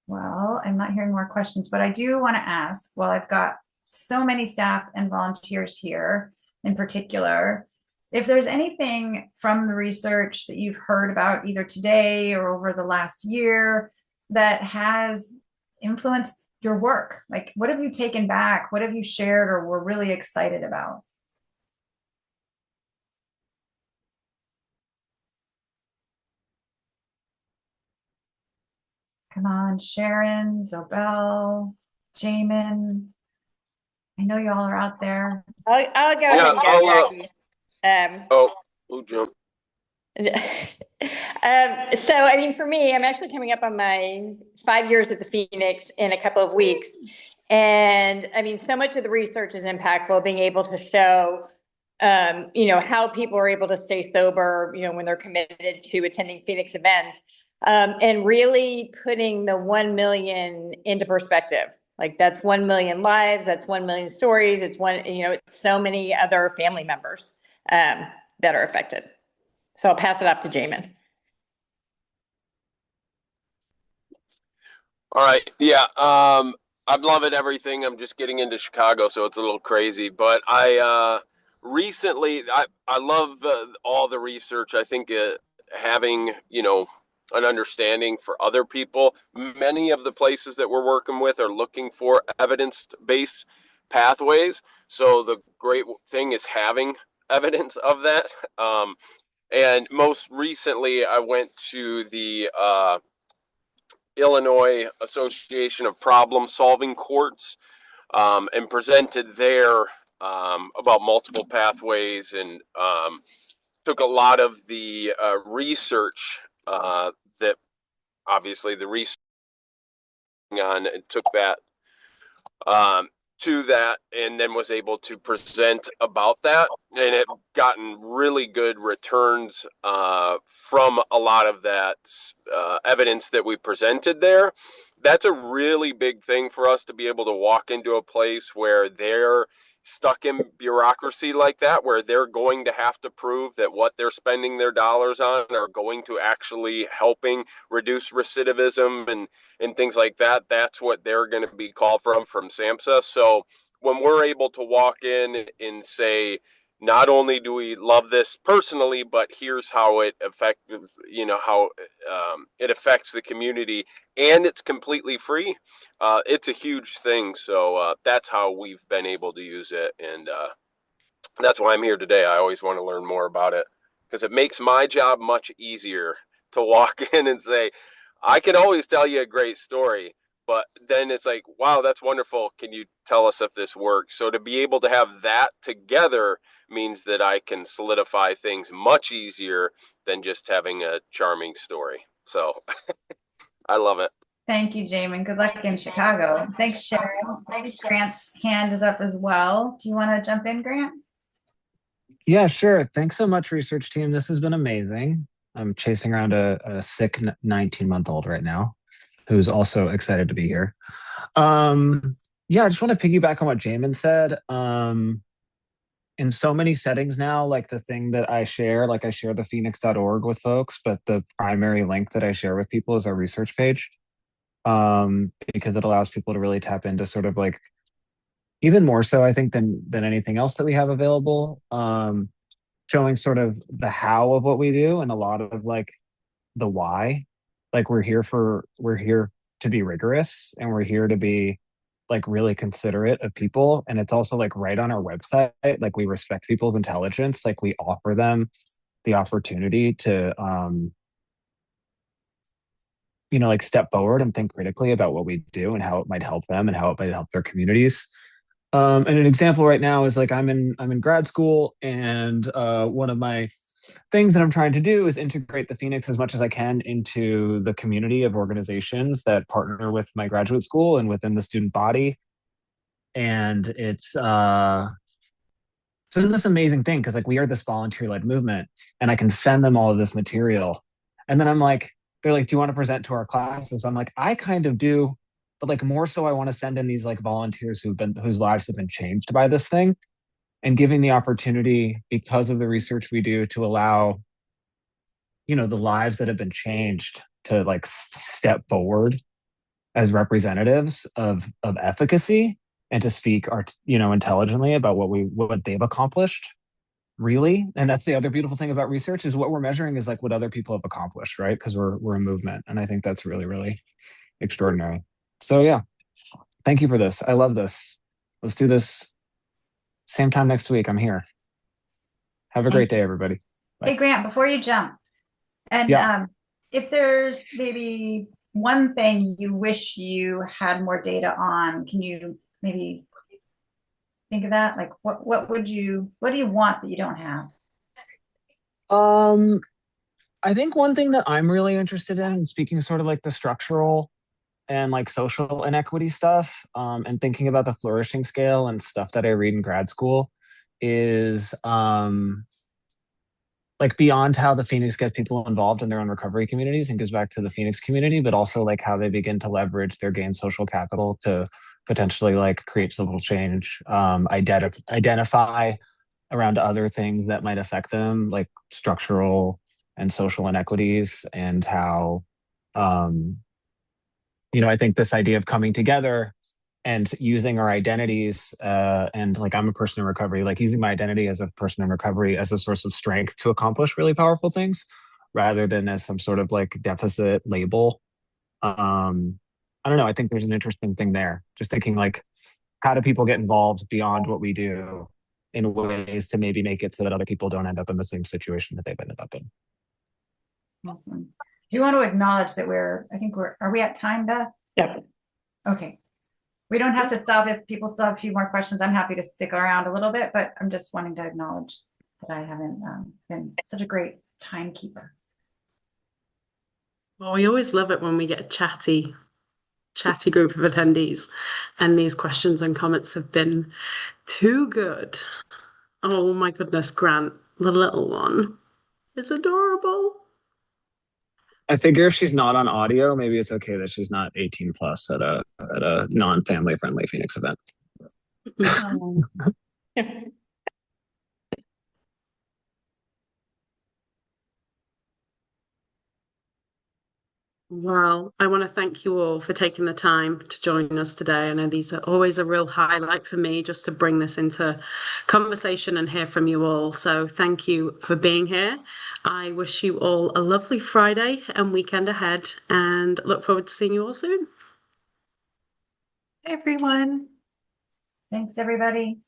Well, I'm not hearing more questions, but I do want to ask, well, I've got so many staff and volunteers here in particular, if there's anything from the research that you've heard about either today or over the last year that has influenced your work, like what have you taken back? What have you shared or were really excited about? Come on, Sharon, Zobel, Jamin. I know y'all are out there. I'll go ahead and go, Jackie. We'll jump. So, I mean, for me, I'm actually coming up on my 5 years at the Phoenix in a couple of weeks. And I mean, so much of the research is impactful, being able to show, how people are able to stay sober, when they're committed to attending Phoenix events, and really putting the 1 million into perspective. Like that's 1 million lives, that's 1 million stories. It's so many other family members that are affected. So I'll pass it off to Jamin. All right. Yeah. I'm loving everything. I'm just getting into Chicago, so it's a little crazy. But I love all the research. I think having, an understanding for other people. Many of the places that we're working with are looking for evidence-based pathways. So the great thing is having evidence of that. And most recently, I went to the Illinois Association of Problem Solving Courts and presented there about multiple pathways and took a lot of the research that obviously the research on and took that to that and then was able to present about that, and it gotten really good returns from a lot of that evidence that we presented there. That's a really big thing for us to be able to walk into a place where they're stuck in bureaucracy like that, where they're going to have to prove that what they're spending their dollars on are going to actually helping reduce recidivism and things like that. That's what they're going to be called from SAMHSA. So when we're able to walk in and say, not only do we love this personally, but here's how it affects, how it affects the community, and it's completely free. It's a huge thing. So that's how we've been able to use it, and that's why I'm here today. I always want to learn more about it because it makes my job much easier to walk in and say, I can always tell you a great story, but then it's like, wow, that's wonderful. Can you tell us if this works? So to be able to have that together means that I can solidify things much easier than just having a charming story. So I love it. Thank you, Jamin. Good luck in Chicago. Thanks, Cheryl. I think Grant's hand is up as well. Do you want to jump in, Grant? Yeah, sure. Thanks so much, research team. This has been amazing. I'm chasing around a sick 19-month-old right now who's also excited to be here. Yeah, I just want to piggyback on what Jamin said. In so many settings now, like the thing that I share, like I share the phoenix.org with folks, but the primary link that I share with people is our research page, because it allows people to really tap into sort of like, even more so, I think, than anything else that we have available, showing sort of the how of what we do and a lot of like the why. Like we're here to be rigorous, and we're here to be like really considerate of people. And it's also like right on our website, like we respect people's intelligence. Like we offer them the opportunity to like step forward and think critically about what we do and how it might help them and how it might help their communities. And an example right now is like I'm in grad school, and one of my things that I'm trying to do is integrate the Phoenix as much as I can into the community of organizations that partner with my graduate school and within the student body. And it's so this amazing thing because like we are this volunteer-led movement, and I can send them all of this material, and then I'm like, they're like, do you want to present to our classes? I'm like, I kind of do, but like more so I want to send in these like volunteers whose lives have been changed by this thing, and giving the opportunity because of the research we do to allow the lives that have been changed to like step forward as representatives of efficacy and to speak intelligently about what they've accomplished, really. And that's the other beautiful thing about research, is what we're measuring is like what other people have accomplished, right? Because we're a movement, and I think that's really, really extraordinary. So yeah, thank you for this. I love this. Let's do this same time next week. I'm here. Have a great day, everybody. Bye. Hey, Grant, before you jump, and Yeah. If there's maybe one thing you wish you had more data on, can you maybe think of that? Like what do you want that you don't have? I think one thing that I'm really interested in, speaking sort of like the structural and like social inequity stuff, and thinking about the flourishing scale and stuff that I read in grad school, is like beyond how the Phoenix gets people involved in their own recovery communities and gives back to the Phoenix community, but also like how they begin to leverage their gained social capital to potentially like create social change, identify around other things that might affect them, like structural and social inequities, and how, um, I think this idea of coming together and using our identities, and like I'm a person in recovery, like using my identity as a person in recovery as a source of strength to accomplish really powerful things rather than as some sort of like deficit label. I don't know. I think there's an interesting thing there. Just thinking like, how do people get involved beyond what we do in ways to maybe make it so that other people don't end up in the same situation that they've ended up in? Awesome. Do you want to acknowledge that are we at time, Beth? Yep. Okay. We don't have to stop if people still have a few more questions. I'm happy to stick around a little bit, but I'm just wanting to acknowledge that I haven't been such a great timekeeper. Well, we always love it when we get a chatty group of attendees, and these questions and comments have been too good. Oh my goodness, Grant, the little one, is adorable. I figure if she's not on audio, maybe it's okay that she's not 18 plus at a non-family friendly Phoenix event. Well, I want to thank you all for taking the time to join us today. I know these are always a real highlight for me just to bring this into conversation and hear from you all. So thank you for being here. I wish you all a lovely Friday and weekend ahead, and look forward to seeing you all soon. Hey, everyone. Thanks, everybody.